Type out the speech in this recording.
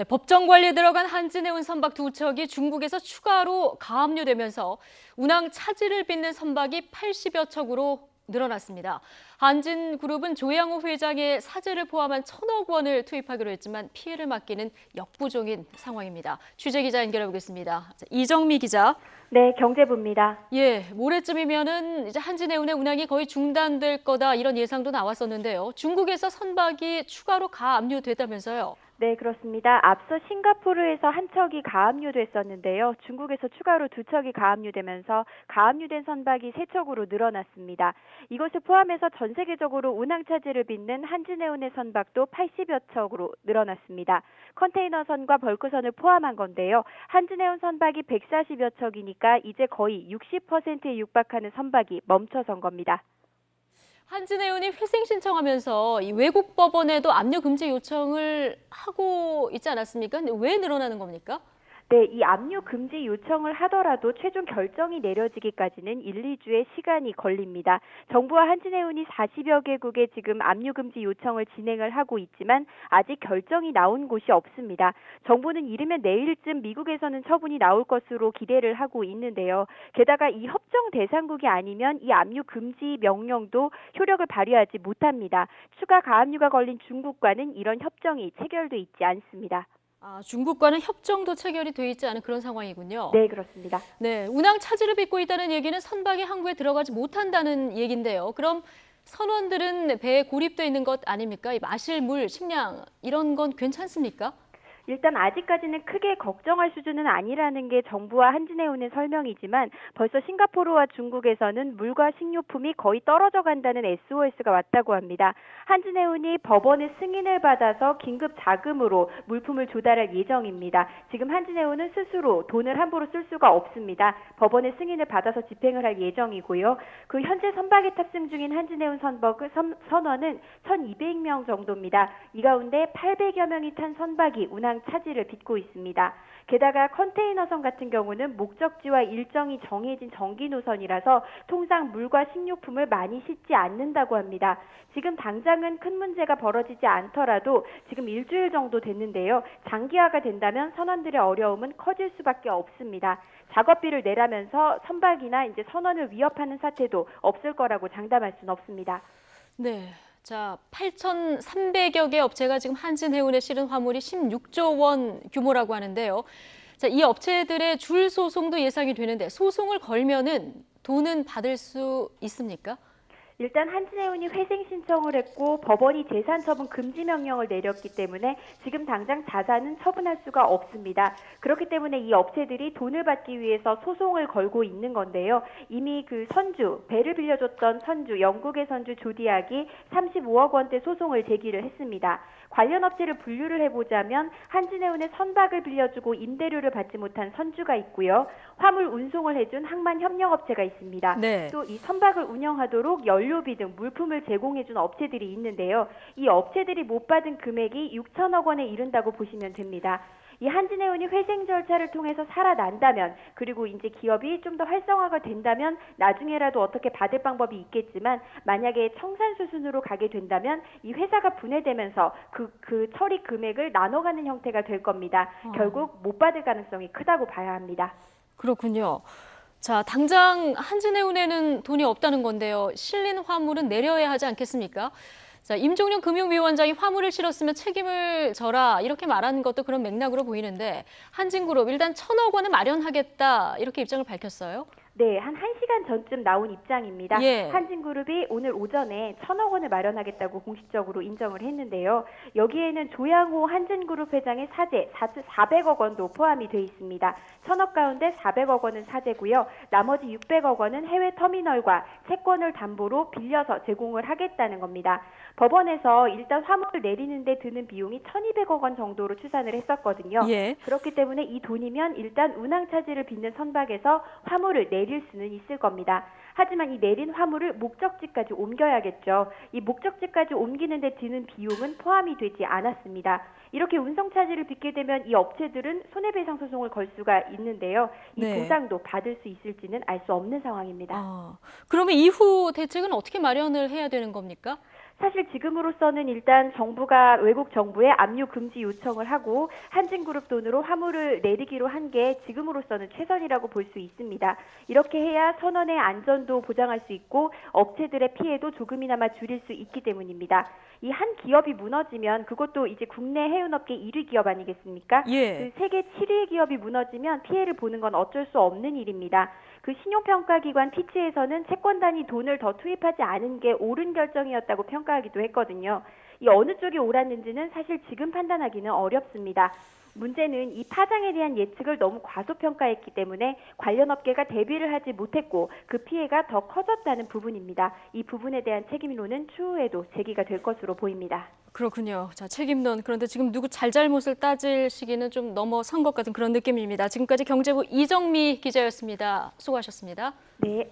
네, 법정 관리에 들어간 한진해운 선박 두 척이 중국에서 추가로 가압류되면서 운항 차질을 빚는 선박이 80여 척으로 늘어났습니다. 한진그룹은 조양호 회장의 사죄를 포함한 1,000억 원을 투입하기로 했지만 피해를 막기는 역부족인 상황입니다. 취재기자 연결해보겠습니다. 이정미 기자. 네, 경제부입니다. 예, 모레쯤이면은 이제 한진해운의 운항이 거의 중단될 거다 이런 예상도 나왔었는데요. 중국에서 선박이 추가로 가압류됐다면서요. 네, 그렇습니다. 앞서 싱가포르에서 한 척이 가압류됐었는데요. 중국에서 추가로 두 척이 가압류되면서 가압류된 선박이 세 척으로 늘어났습니다. 이것을 포함해서 전 세계적으로 운항 차질을 빚는 한진해운의 선박도 80여 척으로 늘어났습니다. 컨테이너선과 벌크선을 포함한 건데요. 한진해운 선박이 140여 척이니까 이제 거의 60%에 육박하는 선박이 멈춰선 겁니다. 한진해운이 회생 신청하면서 이 외국 법원에도 압류 금지 요청을 하고 있지 않았습니까? 근데 왜 늘어나는 겁니까? 네, 이 압류 금지 요청을 하더라도 최종 결정이 내려지기까지는 1, 2주의 시간이 걸립니다. 정부와 한진해운이 40여 개국에 지금 압류 금지 요청을 진행을 하고 있지만 아직 결정이 나온 곳이 없습니다. 정부는 이르면 내일쯤 미국에서는 처분이 나올 것으로 기대를 하고 있는데요. 게다가 이 협정 대상국이 아니면 이 압류 금지 명령도 효력을 발휘하지 못합니다. 추가 가압류가 걸린 중국과는 이런 협정이 체결돼 있지 않습니다. 중국과는 협정도 체결이 돼 있지 않은 그런 상황이군요. 네, 그렇습니다. 네, 운항 차질을 빚고 있다는 얘기는 선박이 항구에 들어가지 못한다는 얘기인데요. 그럼 선원들은 배에 고립돼 있는 것 아닙니까? 이 마실 물, 식량 이런 건 괜찮습니까? 일단 아직까지는 크게 걱정할 수준은 아니라는 게 정부와 한진해운의 설명이지만 벌써 싱가포르와 중국에서는 물과 식료품이 거의 떨어져 간다는 SOS가 왔다고 합니다. 한진해운이 법원의 승인을 받아서 긴급 자금으로 물품을 조달할 예정입니다. 지금 한진해운은 스스로 돈을 함부로 쓸 수가 없습니다. 법원의 승인을 받아서 집행을 할 예정이고요. 그 현재 선박에 탑승 중인 한진해운 선원은 1,200명 정도입니다. 이 가운데 800여 명이 탄 선박이 운항 차질을 빚고 있습니다. 게다가 컨테이너선 같은 경우는 목적지와 일정이 정해진 정기 노선이라서 통상 물과 식료품을 많이 싣지 않는다고 합니다. 지금 당장은 큰 문제가 벌어지지 않더라도 지금 일주일 정도 됐는데요. 장기화가 된다면 선원들의 어려움은 커질 수밖에 없습니다. 작업비를 내라면서 선박이나 이제 선원을 위협하는 사태도 없을 거라고 장담할 수는 없습니다. 네. 자, 8,300여 개 업체가 지금 한진해운에 실은 화물이 16조 원 규모라고 하는데요. 자, 이 업체들의 줄 소송도 예상이 되는데 소송을 걸면은 돈은 받을 수 있습니까? 일단 한진해운이 회생 신청을 했고 법원이 재산 처분 금지 명령을 내렸기 때문에 지금 당장 자산은 처분할 수가 없습니다. 그렇기 때문에 이 업체들이 돈을 받기 위해서 소송을 걸고 있는 건데요. 이미 그 선주, 배를 빌려줬던 선주, 영국의 선주 조디악이 35억 원대 소송을 제기를 했습니다. 관련 업체를 분류를 해보자면 한진해운의 선박을 빌려주고 임대료를 받지 못한 선주가 있고요. 화물 운송을 해준 항만협력업체가 있습니다. 네. 또 이 선박을 운영하도록 연료비 등 물품을 제공해준 업체들이 있는데요. 이 업체들이 못 받은 금액이 6천억 원에 이른다고 보시면 됩니다. 이 한진해운이 회생 절차를 통해서 살아난다면 그리고 이제 기업이 좀 더 활성화가 된다면 나중에라도 어떻게 받을 방법이 있겠지만 만약에 청산 수순으로 가게 된다면 이 회사가 분해되면서 그 처리 금액을 나눠가는 형태가 될 겁니다. 결국 못 받을 가능성이 크다고 봐야 합니다. 그렇군요. 자, 당장 한진해운에는 돈이 없다는 건데요. 실린 화물은 내려야 하지 않겠습니까? 자, 임종룡 금융위원장이 화물을 실었으면 책임을 져라 이렇게 말하는 것도 그런 맥락으로 보이는데 한진그룹 일단 1,000억 원을 마련하겠다 이렇게 입장을 밝혔어요. 네, 한 1시간 전쯤 나온 입장입니다. 예. 한진그룹이 오늘 오전에 1,000억 원을 마련하겠다고 공식적으로 인정을 했는데요. 여기에는 조양호 한진그룹 회장의 사재 400억 원도 포함이 돼 있습니다. 1,000억 가운데 400억 원은 사재고요. 나머지 600억 원은 해외 터미널과 채권을 담보로 빌려서 제공을 하겠다는 겁니다. 법원에서 일단 화물을 내리는데 드는 비용이 1,200억 원 정도로 추산을 했었거든요. 예. 그렇기 때문에 이 돈이면 일단 운항 차질을 빚는 선박에서 화물을 내릴 수는 있을 겁니다. 하지만 이 내린 화물을 목적지까지 옮겨야겠죠. 이 목적지까지 옮기는 데 드는 비용은 포함이 되지 않았습니다. 이렇게 운송 차질을 빚게 되면 이 업체들은 손해배상 소송을 걸 수가 있는데요. 이 네. 보상도 받을 수 있을지는 알 수 없는 상황입니다. 그러면 이후 대책은 어떻게 마련을 해야 되는 겁니까? 사실 지금으로서는 일단 정부가 외국 정부에 압류 금지 요청을 하고 한진그룹 돈으로 화물을 내리기로 한 게 지금으로서는 최선이라고 볼 수 있습니다. 이렇게 해야 선원의 안전도 보장할 수 있고 업체들의 피해도 조금이나마 줄일 수 있기 때문입니다. 이 한 기업이 무너지면 그것도 이제 국내 해운업계 1위 기업 아니겠습니까? 예. 그 세계 7위의 기업이 무너지면 피해를 보는 건 어쩔 수 없는 일입니다. 그 신용평가기관 피치에서는 채권단이 돈을 더 투입하지 않은 게 옳은 결정이었다고 평가하기도 했거든요. 이 어느 쪽이 옳았는지는 사실 지금 판단하기는 어렵습니다. 문제는 이 파장에 대한 예측을 너무 과소평가했기 때문에 관련 업계가 대비를 하지 못했고 그 피해가 더 커졌다는 부분입니다. 이 부분에 대한 책임론은 추후에도 제기가 될 것으로 보입니다. 그렇군요. 자, 책임론. 그런데 지금 누구 잘잘못을 따질 시기는 좀 넘어선 것 같은 그런 느낌입니다. 지금까지 경제부 이정미 기자였습니다. 수고하셨습니다. 네.